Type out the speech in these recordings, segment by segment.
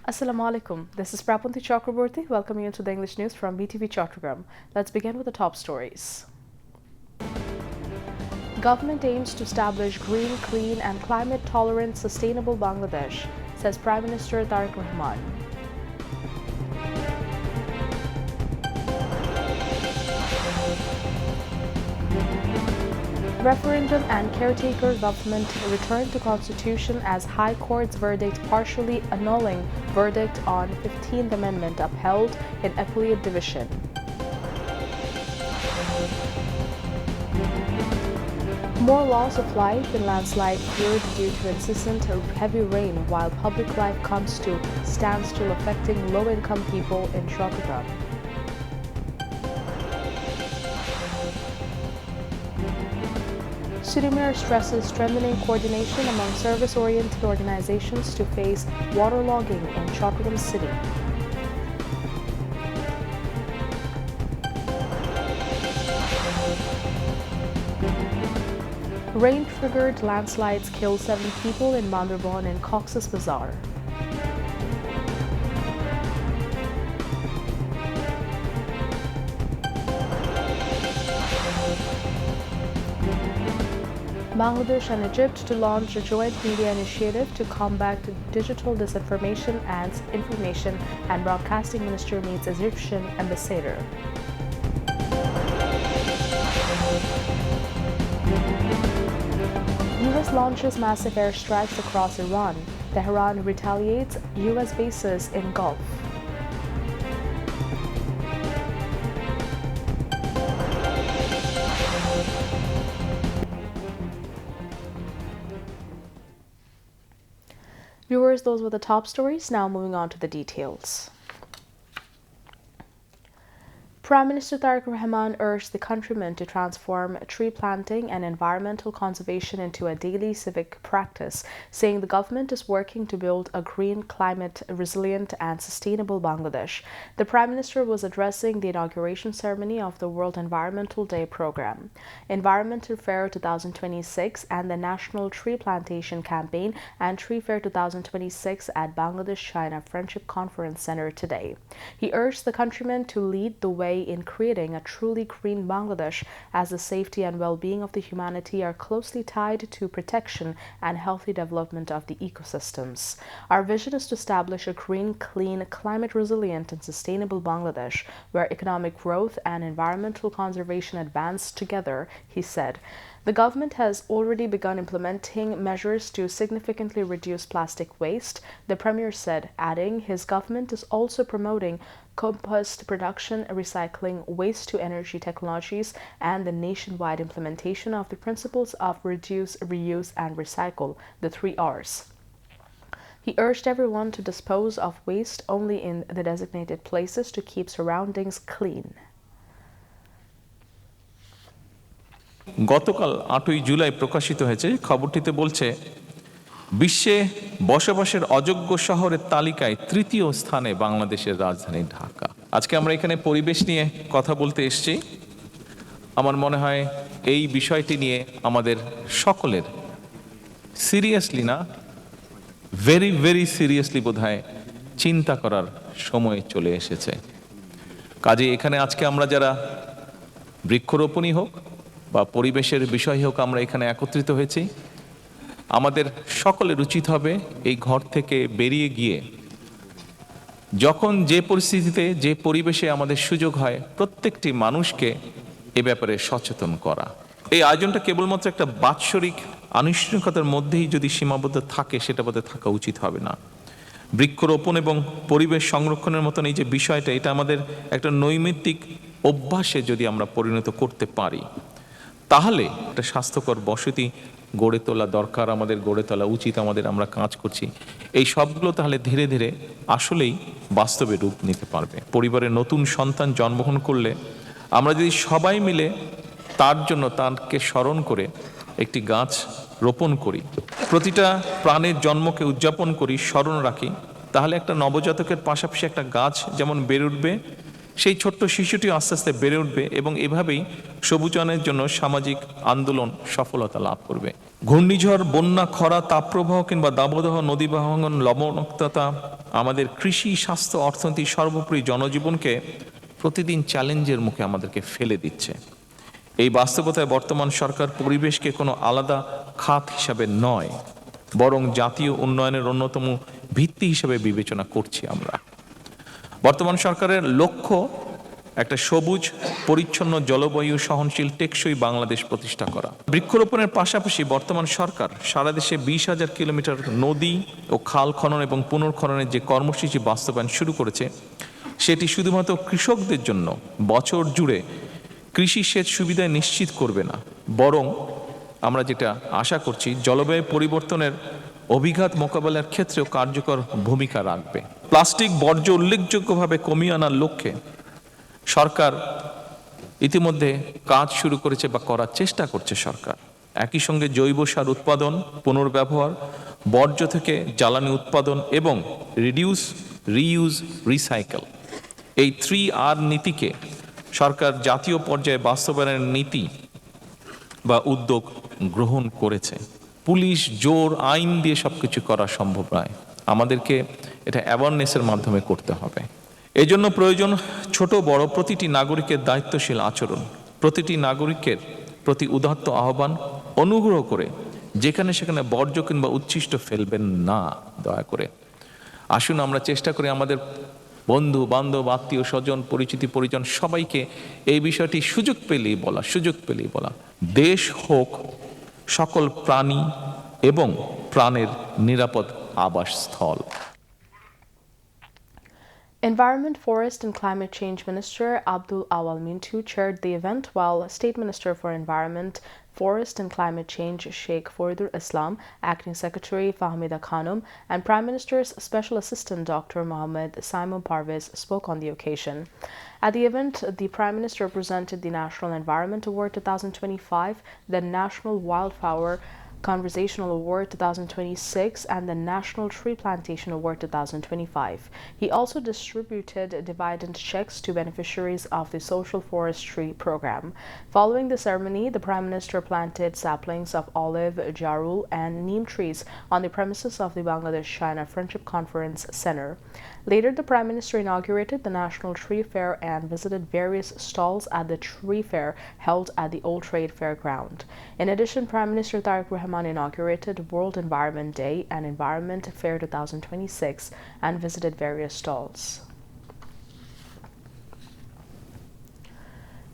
Assalamu alaikum. This is Btv-Chakraborty welcoming you to the English news from Btv-Chattogram. Let's begin with the top stories. Government aims to establish green, clean and climate-tolerant sustainable Bangladesh, says Prime Minister Tariq Rahman. Referendum and caretaker government return to Constitution as High Court's verdict partially annulling verdict on 15th Amendment upheld in Appellate Division. More loss of life in landslide feared due to incessant heavy rain while public life comes to standstill affecting low-income people in Chattogram. City Mayor stresses strengthening coordination among service-oriented organizations to face waterlogging in Chattogram City. Rain-triggered landslides kill 7 people in Bandarban and Cox's Bazar. Bangladesh and Egypt to launch a joint media initiative to combat digital disinformation as Information and Broadcasting Minister meets Egyptian ambassador. U.S. launches massive airstrikes across Iran. Tehran retaliates U.S. bases in Gulf. Viewers, those were the top stories. Now moving on to the details. Prime Minister Tariq Rahman urged the countrymen to transform tree planting and environmental conservation into a daily civic practice, saying the government is working to build a green, climate resilient and sustainable Bangladesh. The Prime Minister was addressing the inauguration ceremony of the World Environmental Day program, Environmental Fair 2026 and the National Tree Plantation Campaign and Tree Fair 2026 at Bangladesh-China Friendship Conference Center today. He urged the countrymen to lead the way in creating a truly green Bangladesh, as the safety and well-being of the humanity are closely tied to protection and healthy development of the ecosystems. Our vision is to establish a green, clean, climate-resilient and sustainable Bangladesh, where economic growth and environmental conservation advance together, he said. The government has already begun implementing measures to significantly reduce plastic waste, the Premier said, adding his government is also promoting compost production, recycling, waste-to-energy technologies, and the nationwide implementation of the principles of reduce, reuse, and recycle, the 3 Rs. He urged everyone to dispose of waste only in the designated places to keep surroundings clean. গতকাল 8ই জুলাই প্রকাশিত হয়েছে খবরটিতে বলছে বিশ্বে বসবাসের অযোগ্য শহরের তালিকায় তৃতীয় স্থানে বাংলাদেশের রাজধানী ঢাকা। আজকে আমরা এখানে পরিবেশ নিয়ে কথা বলতে এসেছি। আমার মনে হয় এই বিষয়টি নিয়ে আমাদের সকলের সিরিয়াসলি না ভেরি ভেরি সিরিয়াসলি বোধহয় চিন্তা করার সময় চলে এসেছে। কাজে এখানে আজকে আমরা যারা বৃক্ষরোপণই হোক বা পরিবেশের বিষয় হোক আমরা এখানে একত্রিত হয়েছি, আমাদের সকলের উচিত হবে এই ঘর থেকে বেরিয়ে গিয়ে যখন যে পরিস্থিতিতে যে পরিবেশে আমাদের সুযোগ হয় প্রত্যেকটি মানুষকে এ ব্যাপারে সচেতন করা। এই আয়োজনটা কেবলমাত্র একটা বাৎসরিক আনুষ্ঠানিকতার মধ্যেই যদি সীমাবদ্ধ থাকে সেটা বোধহয় থাকা উচিত হবে না। বৃক্ষরোপণ এবং পরিবেশ সংরক্ষণের মতন এই যে বিষয়টা, এটা আমাদের একটা নৈমিত্তিক অভ্যাসে যদি আমরা পরিণত করতে পারি তাহলে একটা স্বাস্থ্যকর বসতি গড়ে তোলা দরকার, আমাদের গড়ে তোলা উচিত, আমাদের আমরা কাজ করছি এই সবগুলো তাহলে ধীরে ধীরে আসলেই বাস্তবে রূপ নিতে পারবে। পরিবারে নতুন সন্তান জন্মগ্রহণ করলে আমরা যদি সবাই মিলে তার জন্য তাকে স্মরণ করে একটি গাছ রোপণ করি, প্রতিটা প্রাণের জন্মকে উদযাপন করি, স্মরণ রাখি, তাহলে একটা নবজাতকের পাশাপাশি একটা গাছ যেমন বেড়ে উঠবে সেই ছোট্ট শিশুটি আস্তে আস্তে বেড়ে উঠবে এবং এভাবেই সবুজায়নের জন্য সামাজিক আন্দোলন সফলতা লাভ করবে। ঘূর্ণিঝড়, বন্যা, খরা, তাপপ্রবাহ কিংবা দাবদাহ, নদী ভাঙন, লবণাক্ততা আমাদের কৃষি, স্বাস্থ্য, অর্থনীতি, সর্বোপরি জনজীবনকে প্রতিদিন চ্যালেঞ্জের মুখে আমাদেরকে ফেলে দিচ্ছে। এই বাস্তবতায় বর্তমান সরকার পরিবেশকে কোনো আলাদা খাত হিসাবে নয়, বরং জাতীয় উন্নয়নের অন্যতম ভিত্তি হিসেবে বিবেচনা করছি আমরা। বর্তমান সরকারের লক্ষ্য একটা সবুজ, পরিচ্ছন্ন, জলবায়ু সহনশীল, টেকসই বাংলাদেশ প্রতিষ্ঠা করা। বৃক্ষরোপণের পাশাপাশি বর্তমান সরকার সারা দেশে 20,000 কিলোমিটার নদী ও খাল খনন এবং পুনর্খননের যে কর্মসূচি বাস্তবায়ন শুরু করেছে, সেটি শুধুমাত্র কৃষকদের জন্য বছর জুড়ে কৃষি সেচ সুবিধা নিশ্চিত করবে না, বরং আমরা যেটা আশা করছি জলবায়ু পরিবর্তনের অভিঘাত মোকাবেলার ক্ষেত্রেও কার্যকর ভূমিকা রাখবে। প্লাস্টিক বর্জ্য উল্লেখযোগ্যভাবে কমিয়ে আনার লক্ষ্যে সরকার ইতিমধ্যে কাজ শুরু করেছে বা করার চেষ্টা করছে সরকার। একই সঙ্গে জৈব সার উৎপাদন, পুনর্ব্যবহার, বর্জ্য থেকে জ্বালানি উৎপাদন এবং রিডিউস, রিইউজ, রিসাইকেল, এই 3R নীতিকে সরকার জাতীয় পর্যায়ে বাস্তবায়নের নীতি বা উদ্যোগ গ্রহণ করেছে। পুলিশ, জোর, আইন দিয়ে সবকিছু করা সম্ভব নয়, আমাদেরকে এটা অ্যাওয়ারনেসের মাধ্যমে করতে হবে। এজন্য প্রয়োজন ছোট বড় প্রতিটি নাগরিকের দায়িত্বশীল আচরণ, প্রতিটি নাগরিকের প্রতি উদাত্ত আহ্বান, অনুগ্রহ করে যেখানে সেখানে বর্জ্য কিংবা উচ্ছিষ্ট ফেলবেন না, দয়া করে। আসুন আমরা চেষ্টা করি আমাদের বন্ধু বান্ধব, আত্মীয় স্বজন, পরিচিতি পরিজন সবাইকে এই বিষয়টি সুযোগ পেলেই বলা, দেশ হোক সকল প্রাণী এবং প্রাণের নিরাপদ আবাসস্থল। Environment, Forest and Climate Change Minister Abdul Awal Mintu chaired the event, while State Minister for Environment, Forest and Climate Change Sheikh Foridur Islam, Acting Secretary Fahmida Khanum, and Prime Minister's Special Assistant Dr. Mohammed Simon Parvez spoke on the occasion. At the event, the Prime Minister presented the National Environment Award 2025, the National Wildflower Conversational Award 2026, and the National Tree Plantation Award 2025. He also distributed dividend checks to beneficiaries of the Social Forestry Program. Following the ceremony, the Prime Minister planted saplings of olive, jarul, and neem trees on the premises of the Bangladesh-China Friendship Conference Center. Later, the Prime Minister inaugurated the National Tree Fair and visited various stalls at the tree fair held at the Old Trade Fairground. In addition, Prime Minister Tariq Rahman inaugurated World Environment Day and Environment Fair 2026 and visited various stalls.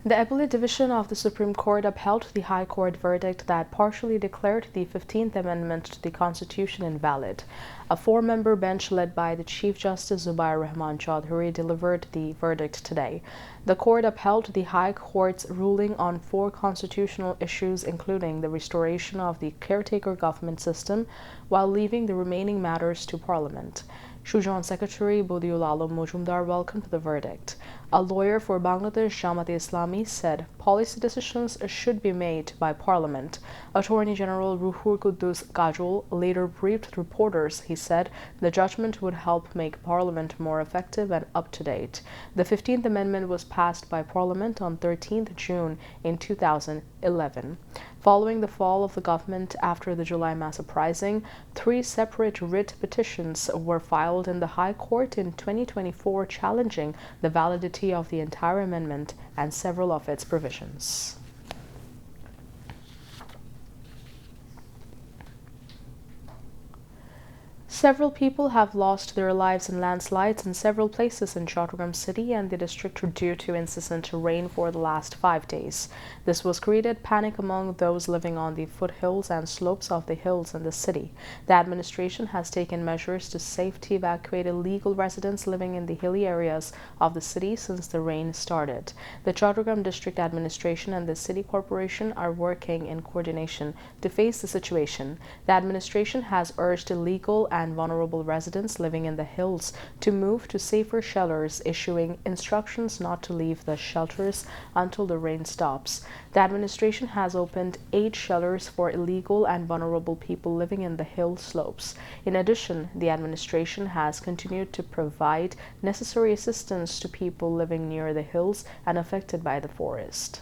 The Appellate Division of the Supreme Court upheld the High Court verdict that partially declared the 15th Amendment to the Constitution invalid. A four-member bench led by the Chief Justice Zubair Rahman Chaudhuri delivered the verdict today. The court upheld the High Court's ruling on four constitutional issues, including the restoration of the caretaker government system, while leaving the remaining matters to Parliament. Shujan Secretary Bodiul Alam Mujumdar welcomed the verdict. A lawyer for Bangladesh Jamaat-e-Islami said policy decisions should be made by Parliament. Attorney General Ruhur Quddus Kajol later briefed reporters. He said the judgment would help make Parliament more effective and up-to-date. The 15th Amendment was passed by Parliament on 13th June in 2011. Following the fall of the government after the July mass uprising, 3 separate writ petitions were filed in the High Court in 2024 challenging the validity of the entire amendment and several of its provisions. Several people have lost their lives in landslides in several places in Chattogram city and the district due to incessant rain for the last 5 days. This was created panic among those living on the foothills and slopes of the hills in the city. The administration has taken measures to safely evacuate illegal residents living in the hilly areas of the city since the rain started. The Chattogram district administration and the city corporation are working in coordination to face the situation. The administration has urged legal and and vulnerable residents living in the hills to move to safer shelters, issuing instructions not to leave the shelters until the rain stops. The administration has opened 8 shelters for illegal and vulnerable people living in the hill slopes. In addition, the administration has continued to provide necessary assistance to people living near the hills and affected by the forest.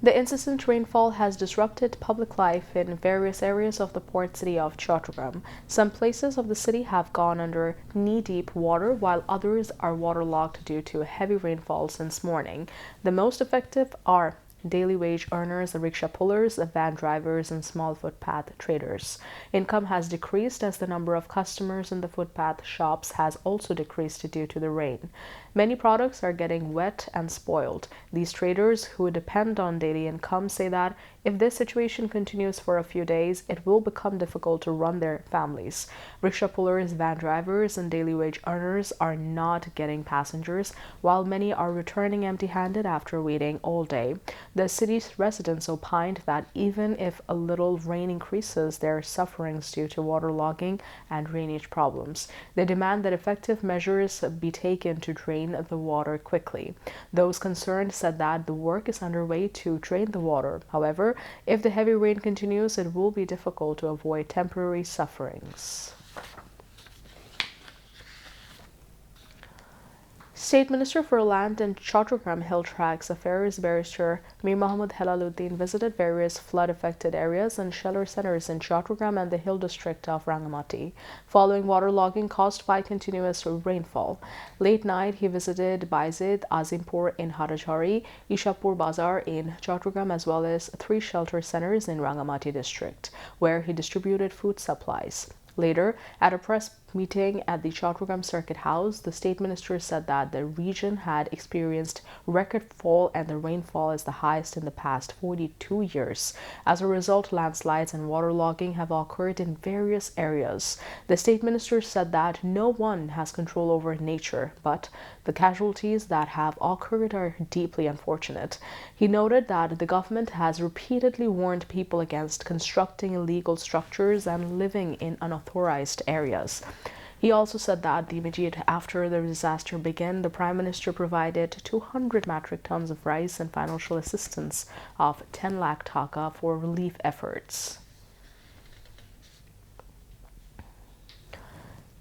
The incessant rainfall has disrupted public life in various areas of the port city of Chattogram. Some places of the city have gone under knee-deep water, while others are waterlogged due to heavy rainfall since morning. The most affected are daily wage earners, rickshaw pullers, van drivers, and small footpath traders. Income has decreased as the number of customers in the footpath shops has also decreased due to the rain. Many products are getting wet and spoiled. These traders, who depend on daily income, say that if this situation continues for a few days, it will become difficult to run their families. Rickshaw pullers, van drivers, and daily wage earners are not getting passengers, while many are returning empty-handed after waiting all day. The city's residents opined that even if a little rain increases their sufferings due to waterlogging and drainage problems, they demand that effective measures be taken to drain the water quickly. Those concerned said that the work is underway to drain the water. However, if the heavy rain continues, it will be difficult to avoid temporary sufferings. State Minister for Land and Chattogram Hill Tracts Affairs Barrister Mir Mohammed Helaluddin visited various flood-affected areas and shelter centers in Chattogram and the Hill District of Rangamati, following waterlogging caused by continuous rainfall. Late night, he visited Baizid, Azimpur in Hatajari, Ishapur Bazar in Chattogram, as well as 3 shelter centers in Rangamati District, where he distributed food supplies. Later, at a press meeting at the Chattogram Circuit House, the state minister said that the region had experienced record fall and the rainfall is the highest in the past 42 years. As a result, landslides and waterlogging have occurred in various areas. The state minister said that no one has control over nature, but the casualties that have occurred are deeply unfortunate. He noted that the government has repeatedly warned people against constructing illegal structures and living in unauthorized areas. He also said that the immediate after the disaster began, the Prime Minister provided 200 metric tons of rice and financial assistance of 10 lakh taka for relief efforts.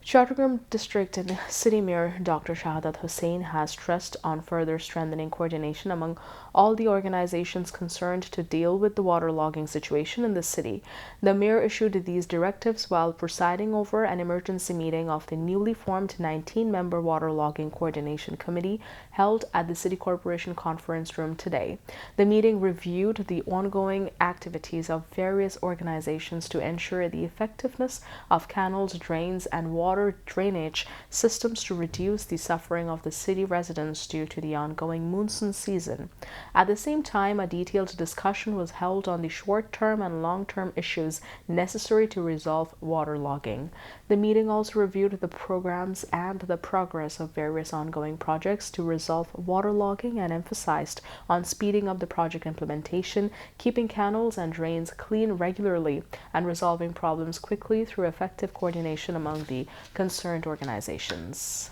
Chattogram District and City Mayor Dr. Shahadat Hussain has stressed on further strengthening coordination among all the organizations concerned to deal with the waterlogging situation in the city. The mayor issued these directives while presiding over an emergency meeting of the newly formed 19-member Waterlogging Coordination Committee held at the City Corporation Conference Room today. The meeting reviewed the ongoing activities of various organizations to ensure the effectiveness of canals, drains, and water drainage systems to reduce the suffering of the city residents due to the ongoing monsoon season. At the same time, a detailed discussion was held on the short-term and long-term issues necessary to resolve waterlogging. The meeting also reviewed the programs and the progress of various ongoing projects to resolve waterlogging and emphasized on speeding up the project implementation, keeping canals and drains clean regularly, and resolving problems quickly through effective coordination among the concerned organizations.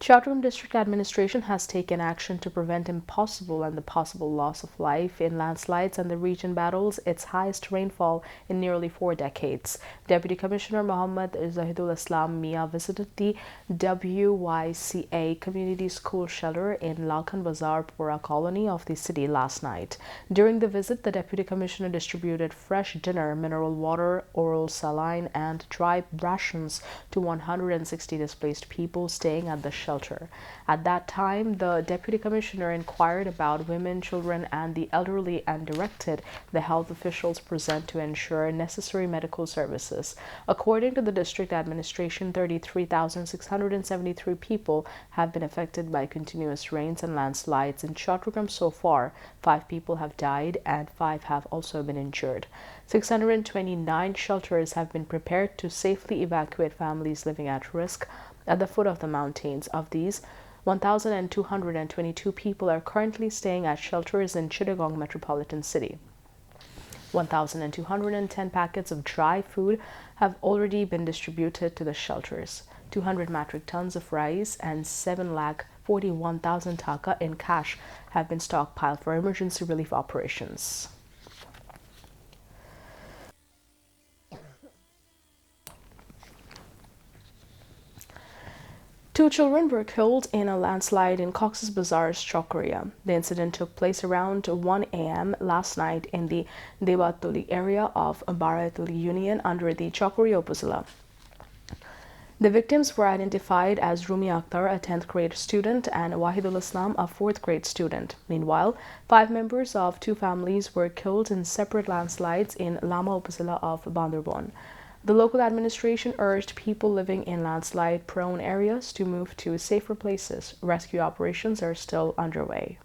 Chattogram District Administration has taken action to prevent impossible and the possible loss of life in landslides, and the region battles its highest rainfall in nearly 4 decades. Deputy Commissioner Mohammed Zahidul Islam Mia visited the WYCA Community School shelter in Lalkan Bazar Pura colony of the city last night. During the visit, the Deputy Commissioner distributed fresh dinner, mineral water, oral saline, and dry rations to 160 displaced people staying at the shelter shelter. At that time, the Deputy Commissioner inquired about women, children, and the elderly and directed the health officials present to ensure necessary medical services. According to the district administration, 33,673 people have been affected by continuous rains and landslides in Chattogram so far. 5 people have died and 5 have also been injured. 629 shelters have been prepared to safely evacuate families living at risk at the foot of the mountains. Of these, 1,222 people are currently staying at shelters in Chittagong metropolitan city. 1,210 packets of dry food have already been distributed to the shelters. 200 metric tons of rice and 7,41,000 taka in cash have been stockpiled for emergency relief operations. Two children were killed in a landslide in Cox's Bazar's Chokria. The incident took place around 1 a.m. last night in the Devatuli area of Baratuli Union under the Chokria Upazila. The victims were identified as Rumi Akhtar, a 10th grade student, and Wahidul Islam, a 4th grade student. Meanwhile, 5 members of 2 families were killed in separate landslides in Lama Upazila of Bandarban. The local administration urged people living in landslide-prone areas to move to safer places. Rescue operations are still underway.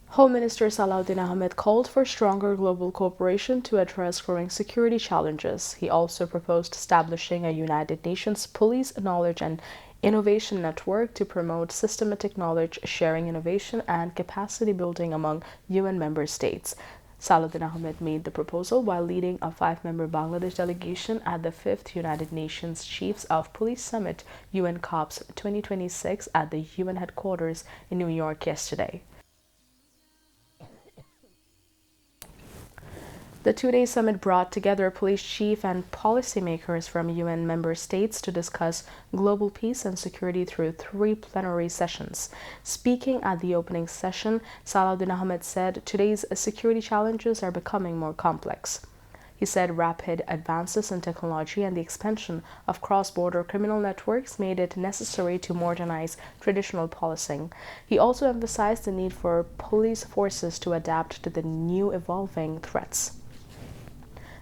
Home Minister Salahuddin Ahmed called for stronger global cooperation to address growing security challenges. He also proposed establishing a United Nations Police Knowledge and Innovation Network to promote systematic knowledge sharing, innovation, and capacity building among UN member states. Salahuddin Ahmed made the proposal while leading a 5-member Bangladesh delegation at the 5th United Nations Chiefs of Police Summit UN COPS 2026 at the UN headquarters in New York yesterday. The 2-day summit brought together police chief and policymakers from UN member states to discuss global peace and security through 3 plenary sessions. Speaking at the opening session, Salahuddin Ahmed said today's security challenges are becoming more complex. He said rapid advances in technology and the expansion of cross-border criminal networks made it necessary to modernize traditional policing. He also emphasized the need for police forces to adapt to the new evolving threats.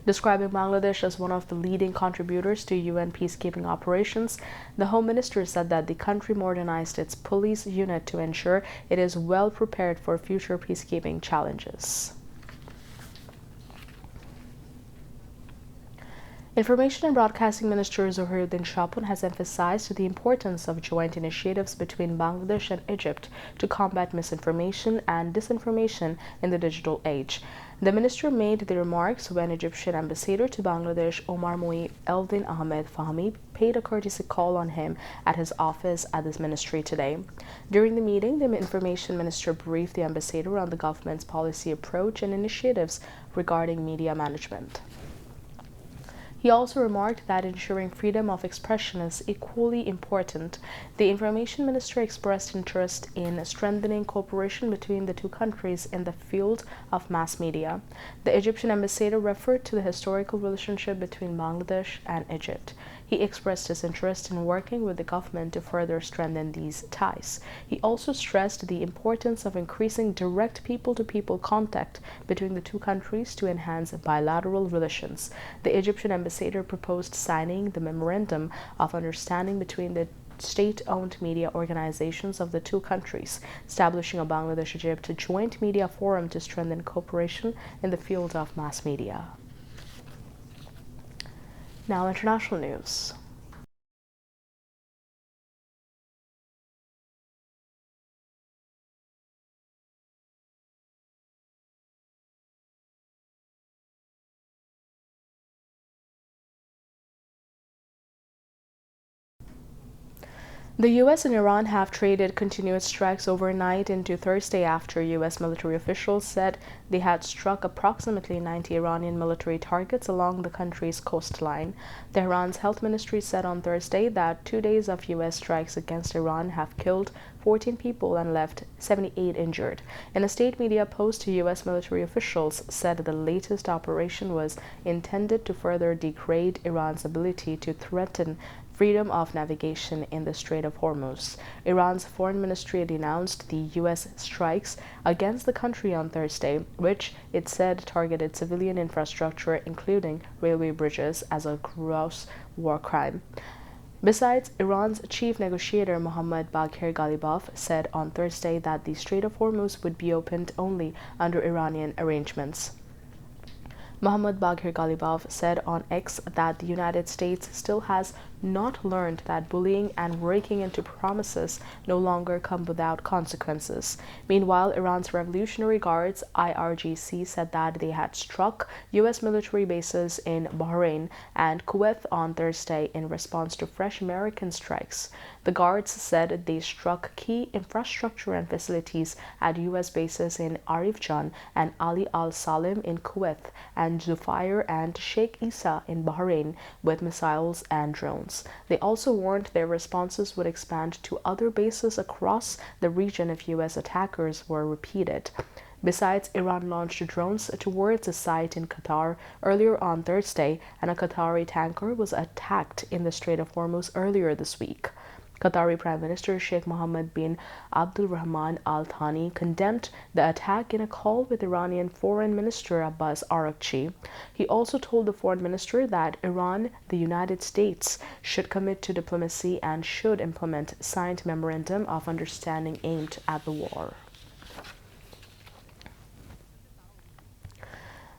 Describing Bangladesh as one of the leading contributors to UN peacekeeping operations, the Home Minister said that the country modernized its police unit to ensure it is well prepared for future peacekeeping challenges. Information and Broadcasting Minister Zohairuddin Shapun has emphasized the importance of joint initiatives between Bangladesh and Egypt to combat misinformation and disinformation in the digital age. The minister made the remarks when Egyptian Ambassador to Bangladesh Omar Mui Eldin Ahmed Fahmi paid a courtesy call on him at his office at this ministry today. During the meeting, the Information Minister briefed the ambassador on the government's policy approach and initiatives regarding media management. He also remarked that ensuring freedom of expression is equally important. The Information Minister expressed interest in strengthening cooperation between the 2 countries in the field of mass media. The Egyptian ambassador referred to the historical relationship between Bangladesh and Egypt. He expressed his interest in working with the government to further strengthen these ties. He also stressed the importance of increasing direct people-to-people contact between the 2 countries to enhance bilateral relations. The Egyptian ambassador proposed signing the Memorandum of Understanding between the state-owned media organizations of the 2 countries, establishing a Bangladesh-Egypt joint media forum to strengthen cooperation in the field of mass media. Now, international news. The U.S. and Iran have traded continuous strikes overnight into Thursday after U.S. military officials said they had struck approximately 90 Iranian military targets along the country's coastline. Tehran's health ministry said on Thursday that 2 days of U.S. strikes against Iran have killed 14 people and left 78 injured. In a state media post, U.S. military officials said the latest operation was intended to further degrade Iran's ability to threaten freedom of navigation in the Strait of Hormuz. Iran's foreign ministry denounced the U.S. strikes against the country on Thursday, which it said targeted civilian infrastructure, including railway bridges, as a gross war crime. Besides, Iran's chief negotiator Mohammad Bagher Ghalibaf said on Thursday that the Strait of Hormuz would be opened only under Iranian arrangements. Mohammad Bagher Ghalibaf said on X that the United States still has not learned that bullying and breaking into promises no longer come without consequences. Meanwhile, Iran's Revolutionary Guards (IRGC) said that they had struck U.S. military bases in Bahrain and Kuwait on Thursday in response to fresh American strikes. The Guards said they struck key infrastructure and facilities at U.S. bases in Arifjan and Ali Al Salim in Kuwait and Zufair and Sheikh Issa in Bahrain with missiles and drones. They also warned their responses would expand to other bases across the region if U.S. attackers were repeated. Besides, Iran launched drones towards a site in Qatar earlier on Thursday, and a Qatari tanker was attacked in the Strait of Hormuz earlier this week. Qatari Prime Minister Sheikh Mohammed bin Abdulrahman Al Thani condemned the attack in a call with Iranian Foreign Minister Abbas Araghchi. He also told the Foreign Minister that Iran, the United States, should commit to diplomacy and should implement signed memorandum of understanding aimed at the war.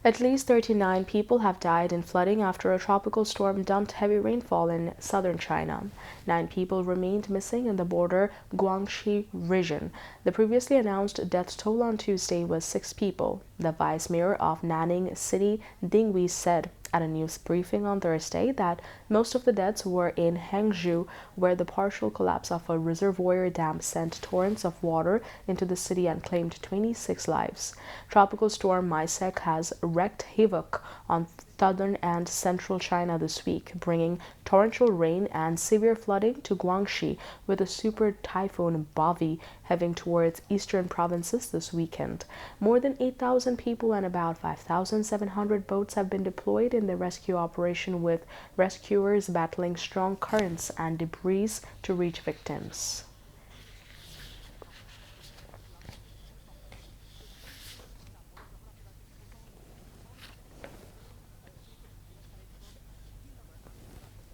At least 39 people have died in flooding after a tropical storm dumped heavy rainfall in southern China. 9 people remained missing in the border Guangxi region. The previously announced death toll on Tuesday was 6 people. The vice mayor of Nanning City, Ding Wei, said at a news briefing on Thursday that most of the deaths were in Hangzhou, where the partial collapse of a reservoir dam sent torrents of water into the city and claimed 26 lives. Tropical storm Maisek has wreaked havoc on southern and central China this week, bringing torrential rain and severe flooding to Guangxi, with a super typhoon Bavi heading towards eastern provinces this weekend. More than 8,000 people and about 5,700 boats have been deployed in the rescue operation, with rescuers battling strong currents and debris to reach victims.